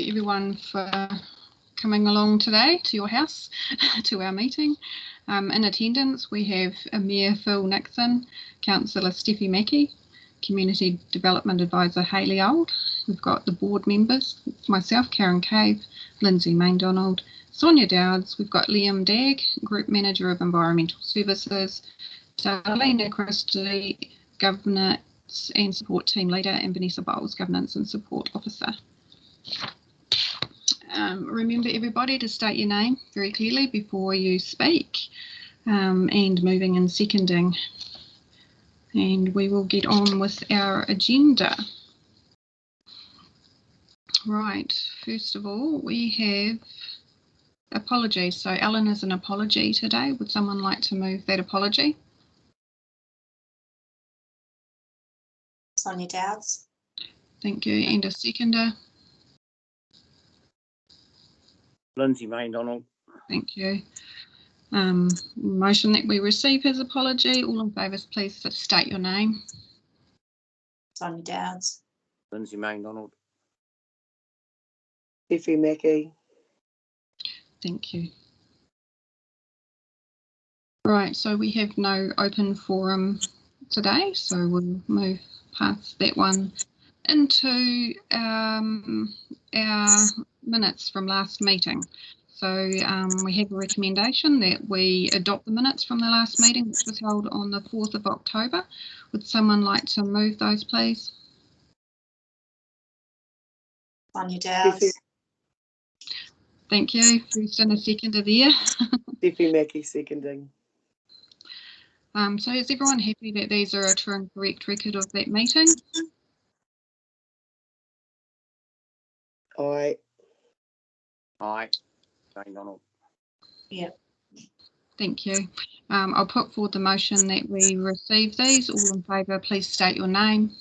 everyone for coming along today to your house, to our meeting. In attendance, we have Mayor Phil Nixon, Councillor Steffy Mackay, Community Development Advisor Hayley. We've got the board members, myself, Karen Cave, Lindsay Maindonald, Sonya Douds. We've got Liam Dagg, Group Manager of Environmental Services, Darleena, Christie, Governance and Support Team Leader, and Vanessa, Governance and Support Officer. Remember, everybody, to state your name very clearly before you speak, and moving and seconding. And we will get on with our agenda. Right, first of all, we have apologies. So Ellen is an apology today. Would someone like to move that apology? Sonya Douds. Thank you. And a seconder? Lindsay Maindonald. Thank you. Motion that we receive his apology. All in favour, please state your name. Sonya Douds. Lindsay Maindonald. Steffy Mackay. Thank you. Right, so we have no open forum today, so we'll move past that one into our minutes from last meeting. So we have a recommendation that we adopt the minutes from the last meeting, which was held on the 4th of October. Would someone like to move those, please? Sonya Douds. Thank you. First and a seconder there. Steffy Mackay seconding. So is everyone happy that these are a true and correct record of that meeting? Aye. Aye. Maindonald. Yeah. Thank you. I'll put forward the motion that we receive these. All in favour, please state your name.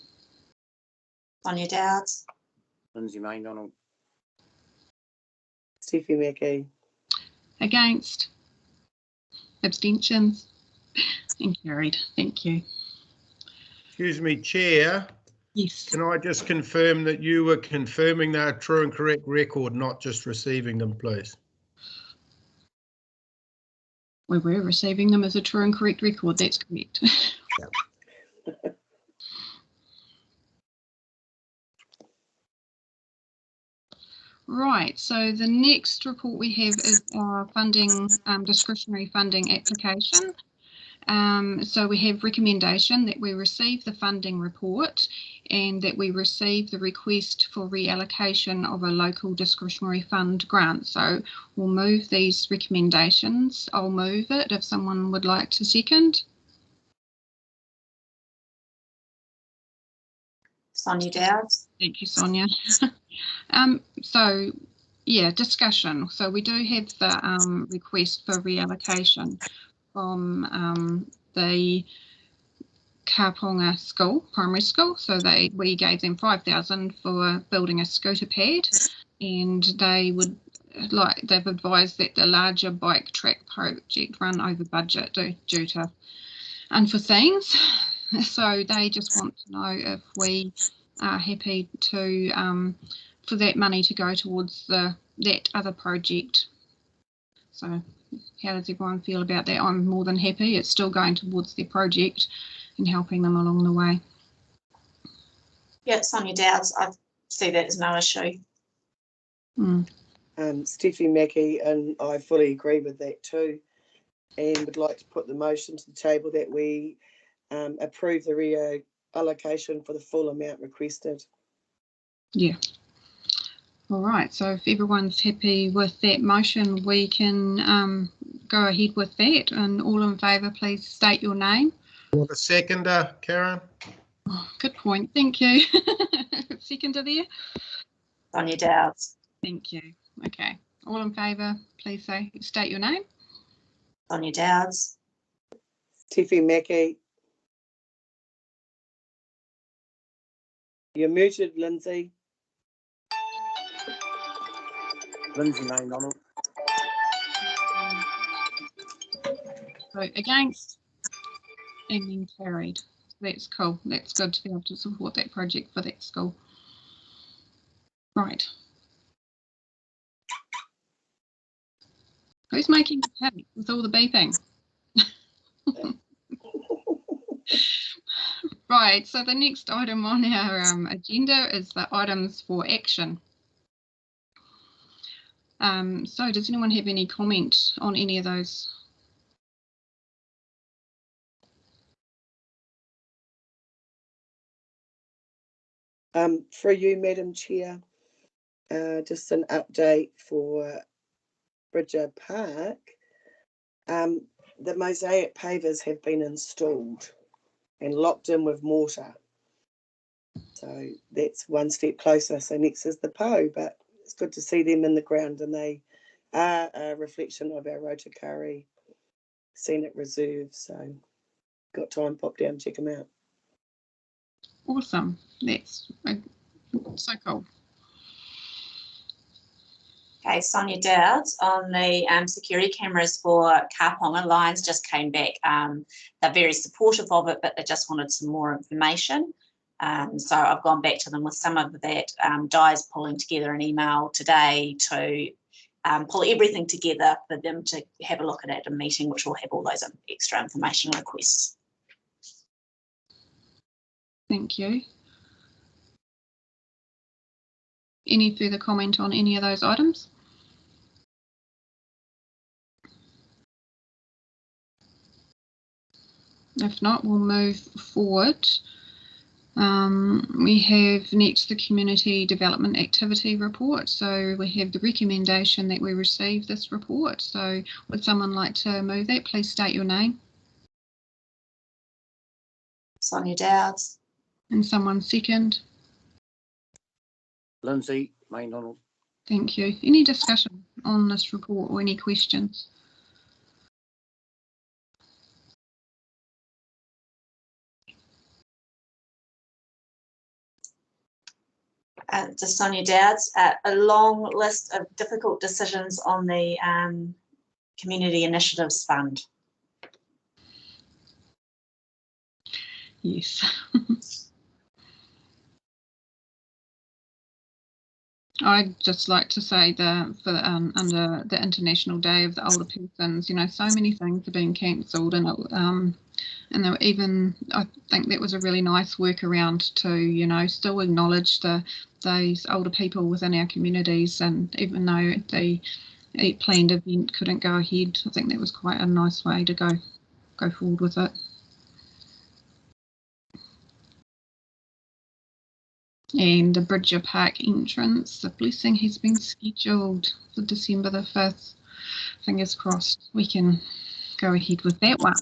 Sonya Douds. Lindsay Maindonald. Steffy Mackay. Against? Abstentions? And carried. Thank you. Excuse me, Chair. Yes. Can I just confirm that you were confirming their true and correct record, not just receiving them, please? We were receiving them as a true and correct record. That's correct. Right, so the next report we have is our funding, discretionary funding application. So we have recommendation that we receive the funding report and that we receive the request for reallocation of a local discretionary fund grant. So we'll move these recommendations. I'll move it if someone would like to second. Sonya Douds. Thank you, Sonya. So, yeah, discussion. So we do have the request for reallocation from the Kaponga school, primary school. So we gave them $5,000 for building a scooter pad, and they've advised that the larger bike track project run over budget due to unforeseens. So they just want to know if we are happy to for that money to go towards that other project. So how does everyone feel about that? I'm more than happy. It's still going towards their project and helping them along the way. Yeah, Sonya Douds. I see that as no issue. Steffy Mackay, and I fully agree with that too, and would like to put the motion to the table that we approve the reallocation for the full amount requested. Yeah. All right, so if everyone's happy with that motion, we can go ahead with that. And all in favour, please state your name. For the seconder, Karen. Oh, good point, thank you. Seconder there. Sonya Douds. Thank you. Okay, all in favour, please state your name. Sonya Douds. Steffy Mackay. You're muted, Lindsay. Lindsay Maindonald. So against and then carried. That's cool. That's good to be able to support that project for that school. Right. Who's making the cake with all the beeping? Right, so the next item on our agenda is the items for action. So does anyone have any comment on any of those? For you, Madam Chair, just an update for Bridger Park. The mosaic pavers have been installed and locked in with mortar. So that's one step closer. So next is the PO, but it's good to see them in the ground, and they are a reflection of our Rotakari Scenic Reserve. So got time, pop down, check them out. Awesome, that's so cool. Okay, Sonya Douds on the security cameras for Kaponga. Lions just came back. They're very supportive of it, but they just wanted some more information. So I've gone back to them with some of that. Di's pulling together an email today to pull everything together for them to have a look at a meeting, which will have all those extra information requests. Thank you. Any further comment on any of those items? If not, we'll move forward. We have next the Community Development Activity Report. So we have the recommendation that we receive this report. So would someone like to move that? Please state your name. Sonya Douds. And someone second. Lindsay, Maindonald. Thank you. Any discussion on this report or any questions? To Sonya Douds, a long list of difficult decisions on the Community Initiatives Fund. Yes. I'd just like to say that for under the International Day of the Older Persons, you know, so many things are being cancelled, and they were even, I think that was a really nice workaround to, you know, still acknowledge those older people within our communities, and even though the planned event couldn't go ahead, I think that was quite a nice way to go forward with it. And the Bridger Park entrance, the blessing has been scheduled for December the 5th. Fingers crossed we can go ahead with that one.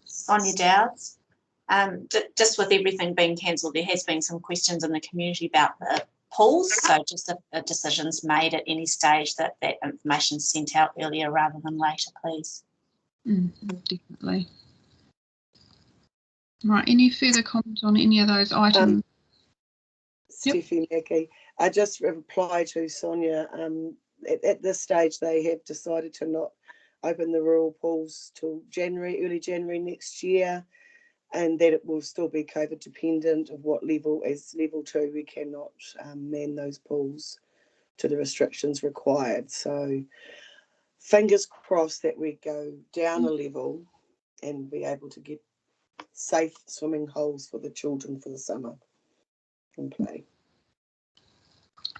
Sonya Douds, just with everything being cancelled, there has been some questions in the community about the pools. So just the decisions made at any stage that information is sent out earlier rather than later, please. Definitely. Right, any further comment on any of those items? Steffy, Mackay, I just reply to Sonya. At this stage, they have decided to not open the rural pools till early January next year, and that it will still be COVID dependent of what level. As level 2, we cannot man those pools to the restrictions required. So fingers crossed that we go down a level and be able to get safe swimming holes for the children for the summer and play.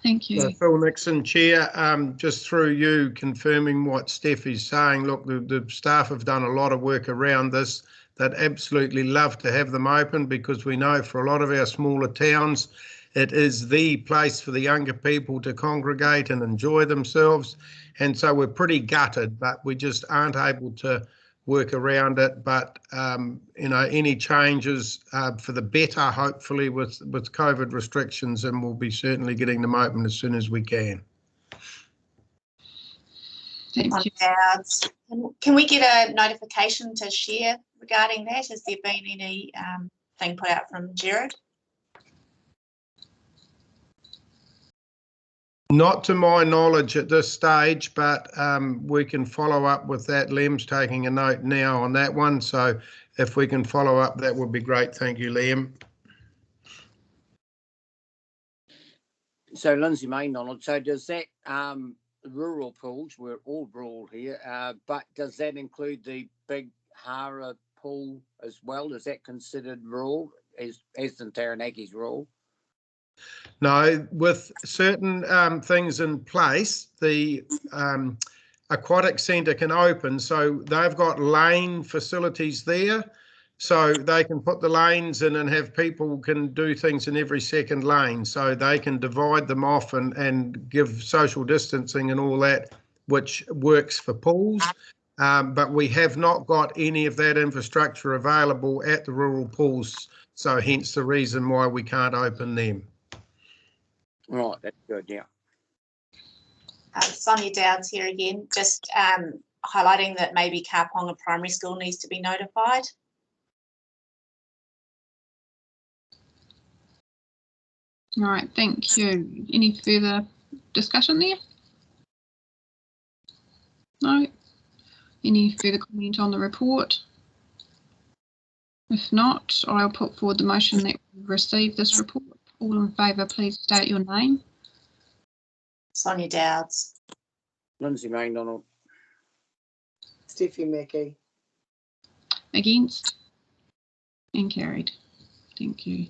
Thank you. Phil Nixon, Chair, just through you confirming what Steffy's saying. Look, the staff have done a lot of work around this. They'd absolutely love to have them open, because we know for a lot of our smaller towns, it is the place for the younger people to congregate and enjoy themselves. And so we're pretty gutted, but we just aren't able to work around it. But you know, any changes for the better, hopefully, with COVID restrictions, and we'll be certainly getting them open as soon as we can. Thank you. Can we get a notification to share regarding that? Has there been any thing put out from Gerard? Not to my knowledge at this stage, but we can follow up with that. Liam's taking a note now on that one, so if we can follow up, that would be great. Thank you, Liam. So Lindsay, Maindonald. So does that rural pools. We're all rural here, but does that include the big Hara pool as well? Is that considered rural, as in Taranaki's rural? No, with certain things in place, the aquatic centre can open. So they've got lane facilities there. So they can put the lanes in and have people can do things in every second lane. So they can divide them off and give social distancing and all that, which works for pools. But we have not got any of that infrastructure available at the rural pools. So hence the reason why we can't open them. Right, that's good, yeah. Sonya Douds here again, just highlighting that maybe Kaponga Primary School needs to be notified. All right, thank you. Any further discussion there? No. Any further comment on the report? If not, I'll put forward the motion that we receive this report. All in favour, please state your name. Sonya Douds. Lindsay Maindonald. Steffy Mackay. Against? And carried. Thank you.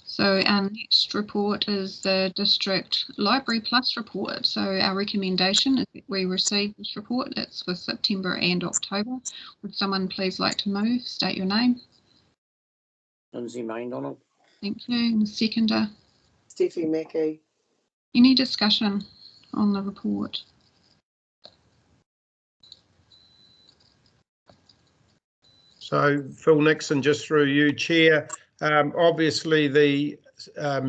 So our next report is the District Library Plus report. So our recommendation is that we receive this report. It's for September and October. Would someone please like to move? State your name. Lindsay Maindonald. Thank you. And the seconder. Steffy Mackay. Any discussion on the report? So Phil Nixon, just through you, Chair. Obviously the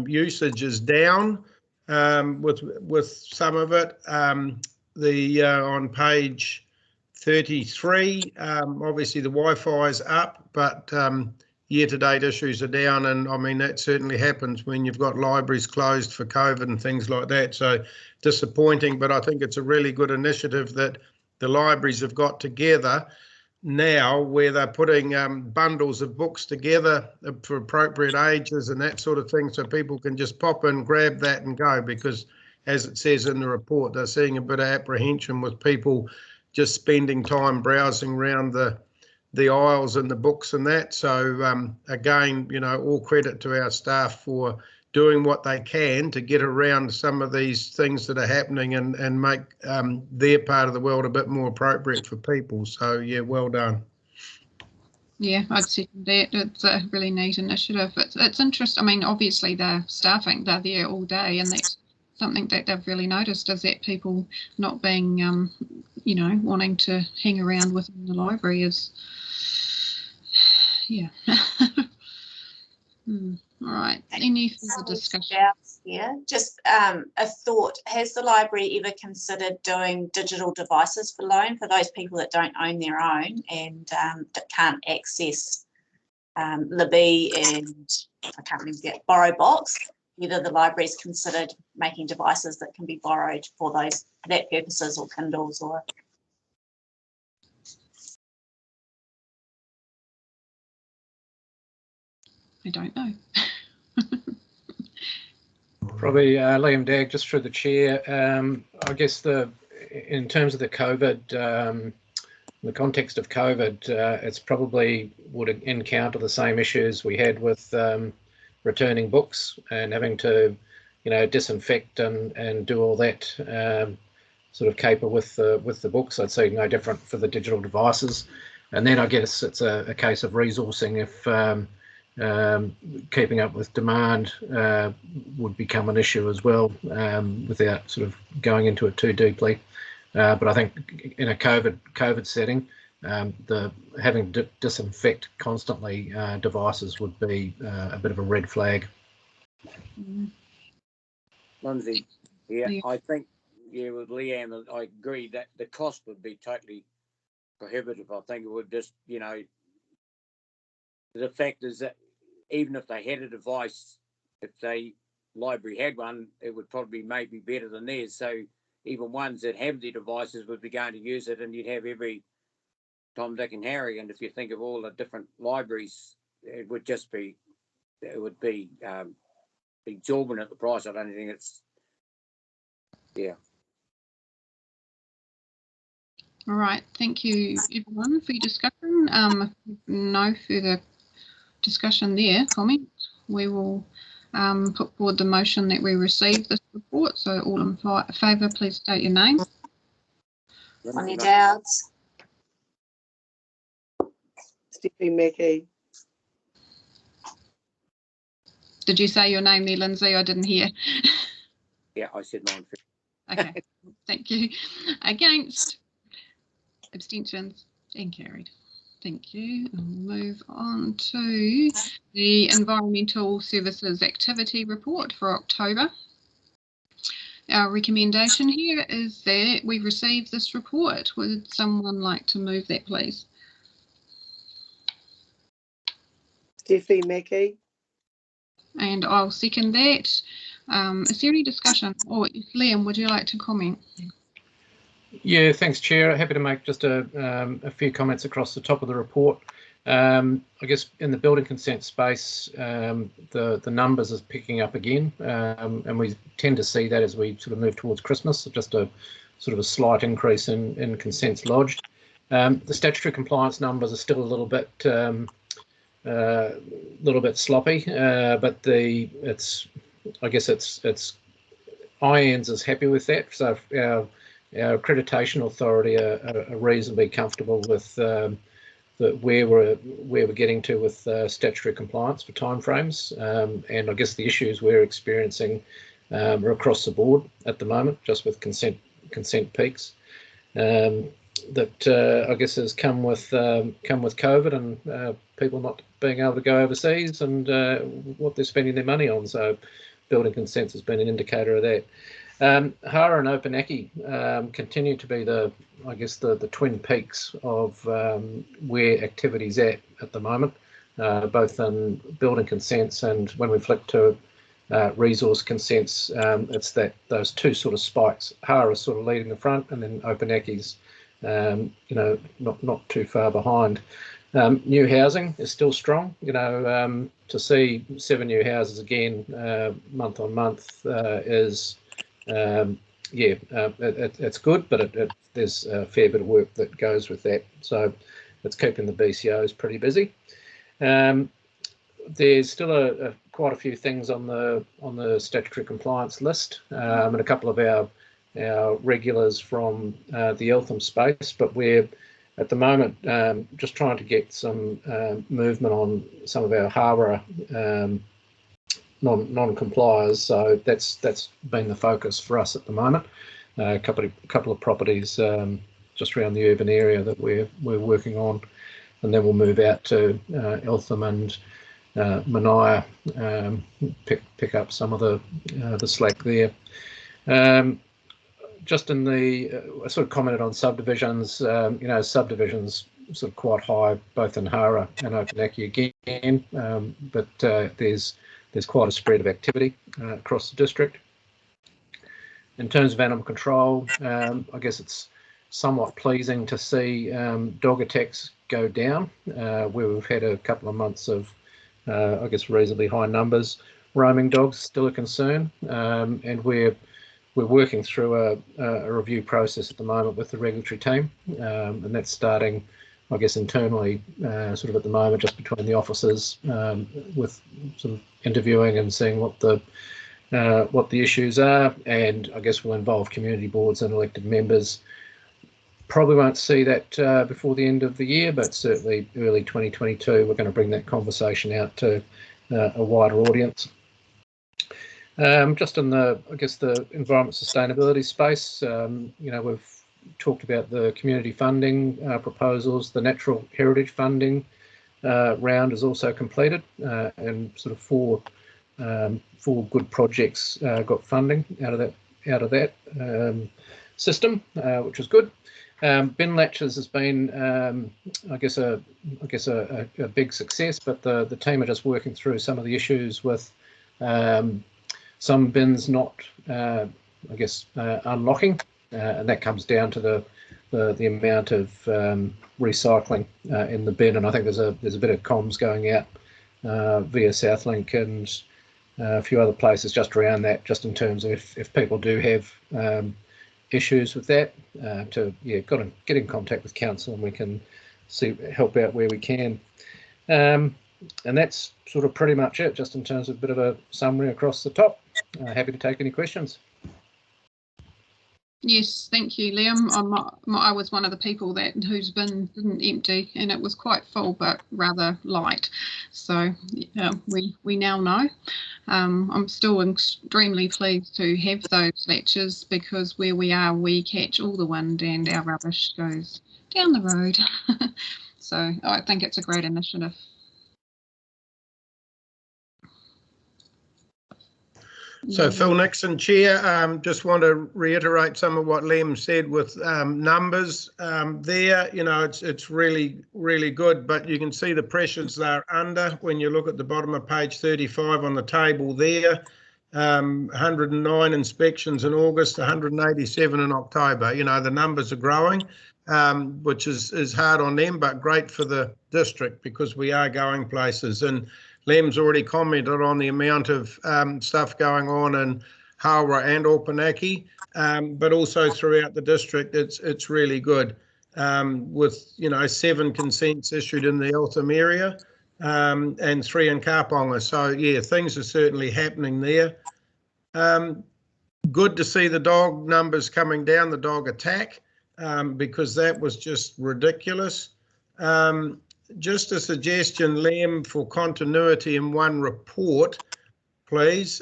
usage is down with some of it. On page 33, obviously the Wi-Fi is up, but year-to-date issues are down, and I mean that certainly happens when you've got libraries closed for COVID and things like that. So disappointing, but I think it's a really good initiative that the libraries have got together now, where they're putting bundles of books together for appropriate ages and that sort of thing, so people can just pop in, grab that and go, because as it says in the report, they're seeing a bit of apprehension with people just spending time browsing around the aisles and the books and that. So again, you know, all credit to our staff for doing what they can to get around some of these things that are happening and make their part of the world a bit more appropriate for people. So yeah, well done. Yeah, I'd second that. It's a really neat initiative. It's interesting. I mean, obviously they're staffing, they're there all day, and that's something that they've really noticed, is that people not being, you know, wanting to hang around within the library is, yeah. All right, any further discussion? Yeah, just a thought. Has the library ever considered doing digital devices for loan for those people that don't own their own and that can't access Libby and I can't remember that borrow box? Whether the library's considered making devices that can be borrowed for that purposes, or Kindles, or I don't know. Probably Liam Dagg, just through the chair. I guess in terms of the COVID, the context of COVID, it's probably would encounter the same issues we had with returning books and having to, you know, disinfect and do all that sort of caper with the books. I'd say no different for the digital devices. And then I guess it's a case of resourcing if keeping up with demand would become an issue as well, without sort of going into it too deeply. But I think in a COVID setting, having to disinfect constantly devices would be a bit of a red flag. Lindsay, yeah, I think, yeah, with Leanne, I agree that the cost would be totally prohibitive. I think it would just, you know, the fact is that even if they had a device, if the library had one, it would probably maybe better than theirs. So even ones that have the devices would be going to use it, and you'd have every Tom, Dick and Harry. And if you think of all the different libraries, it would just be it would be exorbitant, the price. I don't think it's, yeah. All right, thank you everyone for your discussion. No further discussion there, comment. We will put forward the motion that we receive this report. So all in favour, please state your name. Sonya Douds. Steffy Mackay. Did you say your name there, Lindsay? I didn't hear. Yeah, I said mine. Okay, thank you. Against? Abstentions? And carried. Thank you. I'll move on to the Environmental Services Activity Report for October. Our recommendation here is that we receive this report. Would someone like to move that, please? Steffy Mackay. And I'll second that. Is there any discussion? Or Liam, would you like to comment? Yeah, thanks, Chair. Happy to make just a few comments across the top of the report. I guess in the building consent space, the numbers is picking up again, and we tend to see that as we sort of move towards Christmas, just a sort of a slight increase in consents lodged. The statutory compliance numbers are still a little bit sloppy, but I guess it's IANZ is happy with that. So our accreditation authority are reasonably comfortable with where we're getting to with statutory compliance for timeframes, and I guess the issues we're experiencing are across the board at the moment, just with consent peaks. That I guess has come with COVID and people not being able to go overseas and what they're spending their money on. So building consents has been an indicator of that. Hara and Opunaki continue to be the twin peaks of where activity's at the moment, both in building consents and when we flick to resource consents, it's those two sort of spikes. Hara's sort of leading the front, and then Opunaki's not too far behind. New housing is still strong. To see 7 new houses again month on month is it's good, but there's a fair bit of work that goes with that. So it's keeping the BCOs pretty busy. There's still quite a few things on the statutory compliance list, and a couple of our regulars from the Eltham space, but we're at the moment just trying to get some movement on some of our Hara non-compliers. So that's been the focus for us at the moment. A couple of properties just around the urban area that we're working on, and then we'll move out to Eltham and Manaya, pick up some of the slack there. Just in I sort of commented on subdivisions. Subdivisions sort of quite high both in Hara and Opunaki again, but there's quite a spread of activity across the district. In terms of animal control, I guess it's somewhat pleasing to see dog attacks go down, where we've had a couple of months of, reasonably high numbers. Roaming dogs still a concern, and we're working through a review process at the moment with the regulatory team, and that's starting, I guess, internally, sort of at the moment, just between the officers, with sort of interviewing and seeing what the issues are, and I guess we'll involve community boards and elected members. Probably won't see that before the end of the year, but certainly early 2022, we're going to bring that conversation out to a wider audience. Just in the environment sustainability space, we've talked about the community funding proposals. The natural heritage funding round is also completed, and sort of four good projects got funding out of that system, which was good. Bin latches has been, a big success, but the team are just working through some of the issues with some bins not, unlocking, and that comes down to the amount of recycling in the bin. And I think there's a bit of comms going out via Southlink and a few other places just around that, just in terms of if people do have issues with that, to get in contact with council and we can help out where we can. And that's sort of pretty much it, just in terms of a bit of a summary across the top. Happy to take any questions. Yes, thank you, Liam. I was one of the people whose bin didn't empty, and it was quite full but rather light. So we now know. I'm still extremely pleased to have those latches, because where we are, we catch all the wind and our rubbish goes down the road. So I think it's a great initiative. So Phil Nixon, Chair, just want to reiterate some of what Liam said with numbers there. You know, it's really, really good, but you can see the pressures they're under when you look at the bottom of page 35 on the table there. 109 inspections in August, 187 in October. You know, the numbers are growing, which is hard on them, but great for the district because we are going places. And Liam's already commented on the amount of stuff going on in Howrah and Opunaki, but also throughout the district. It's really good, with 7 consents issued in the Eltham area and 3 in Kaponga. So yeah, things are certainly happening there. Good to see the dog numbers coming down, the dog attack, because that was just ridiculous. Just a suggestion, Liam, for continuity in one report, please,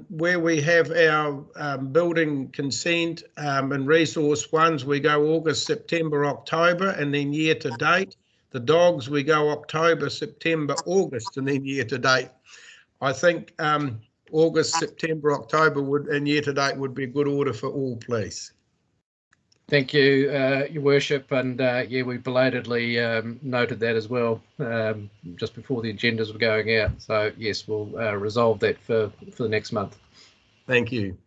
where we have our building consent and resource ones, we go August, September, October, and then year to date. The dogs, we go October, September, August, and then year to date. I think August, September, October and year to date would be a good order for all, please. Thank you, Your Worship, and yeah, we belatedly noted that as well, just before the agendas were going out. So yes, we'll resolve that for the next month. Thank you.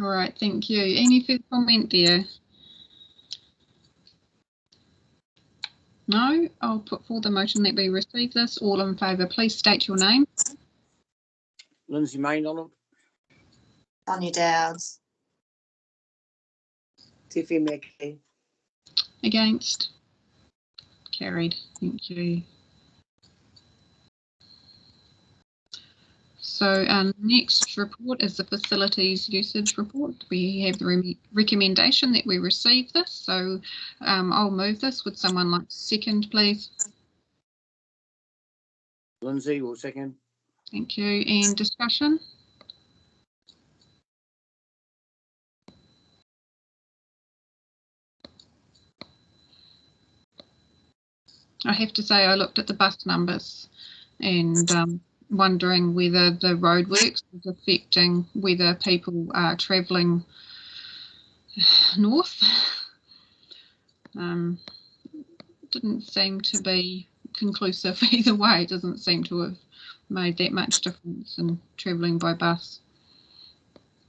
All right, thank you. Any further comment there? No, I'll put forward the motion that we receive this. All in favour, please state your name. Lindsay Maindonald. Sonya Douds. Steffy Mackay. Against? Carried. Thank you. So our next report is the facilities usage report. We have the recommendation that we receive this. So I'll move this. Would someone like to second, please? Lindsay will second. Thank you. And discussion? I have to say I looked at the bus numbers and wondering whether the roadworks is affecting whether people are travelling north. Didn't seem to be conclusive either way. It doesn't seem to have made that much difference in travelling by bus.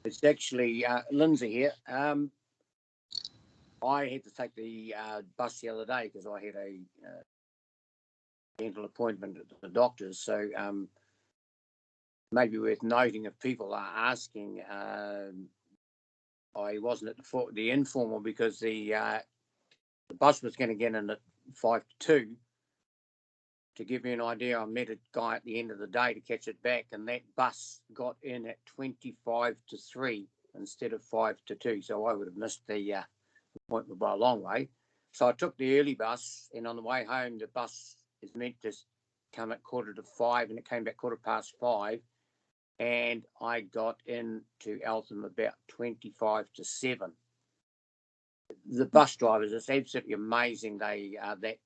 It's actually Lindsay here. I had to take the bus the other day because I had a dental appointment at the doctor's. So maybe worth noting, if people are asking, I wasn't at the informal because the bus was going to get in at 5 to 2. To give you an idea, I met a guy at the end of the day to catch it back, and that bus got in at 25 to 3 instead of 5 to 2. So I would have missed the appointment by a long way. So I took the early bus, and on the way home, the bus is meant to come at 4:45, and it came back 5:15. And I got into Eltham about 25 to 7. The bus drivers, it's absolutely amazing. They that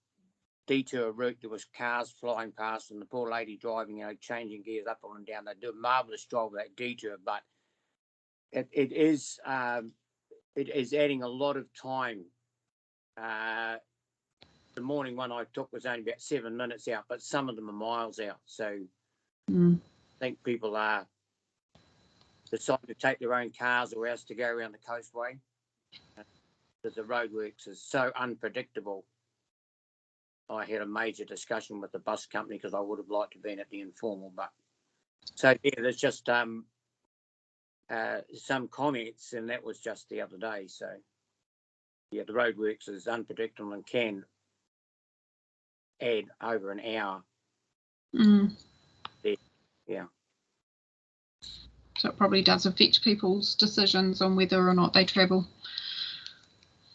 detour route, there was cars flying past, and the poor lady driving, changing gears up and down. They do a marvellous job of that detour, but it is adding a lot of time. The morning one I took was only about 7 minutes out, but some of them are miles out. So I think people are deciding to take their own cars or else to go around the coastway, because the roadworks is so unpredictable. I had a major discussion with the bus company because I would have liked to have been at the informal. But so yeah, there's just some comments, and that was just the other day. So yeah, the roadworks is unpredictable and can add over an hour. There. Yeah. So it probably does affect people's decisions on whether or not they travel.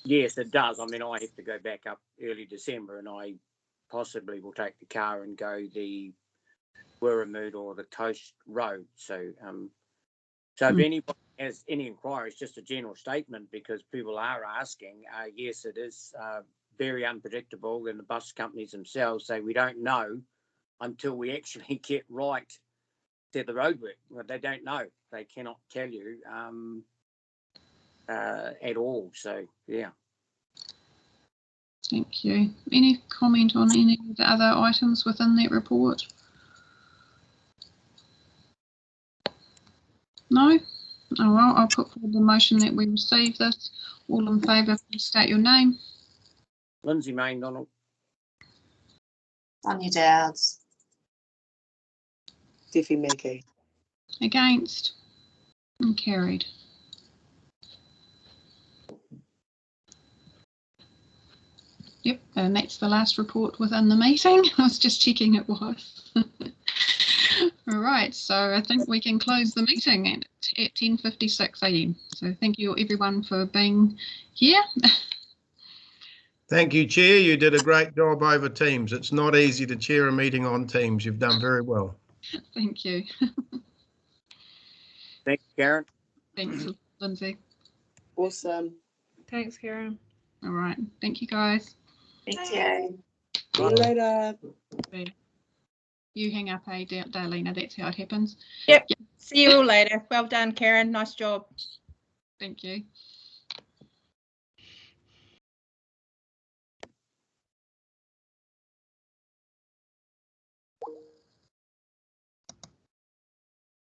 Yes, it does. I mean, I have to go back up early December, and I possibly will take the car and go the Wirramut or the Coast Road. So, so if anybody has any inquiries, just a general statement, because people are asking. Yes, it is very unpredictable, and the bus companies themselves say we don't know until we actually get right to the roadwork. Well, they don't know. They cannot tell you at all. So, yeah. Thank you. Any comment on any of the other items within that report? No? Oh, well, I'll put forward the motion that we receive this. All in favour, please state your name. Lindsay Maindonald. Sonya Douds. Steffy Mackay. Against? And carried. Yep, and that's the last report within the meeting. I was just checking it was. All right, so I think we can close the meeting at 10:56 a.m. So thank you everyone for being here. Thank you, Chair. You did a great job over Teams. It's not easy to chair a meeting on Teams. You've done very well. Thank you. Thanks, Karen. Thanks, Lindsay. Awesome. Thanks, Karen. All right, thank you guys. Thank you. See you later. You hang up, Darleena, that's how it happens. Yep. See you all later. Well done, Karen. Nice job. Thank you.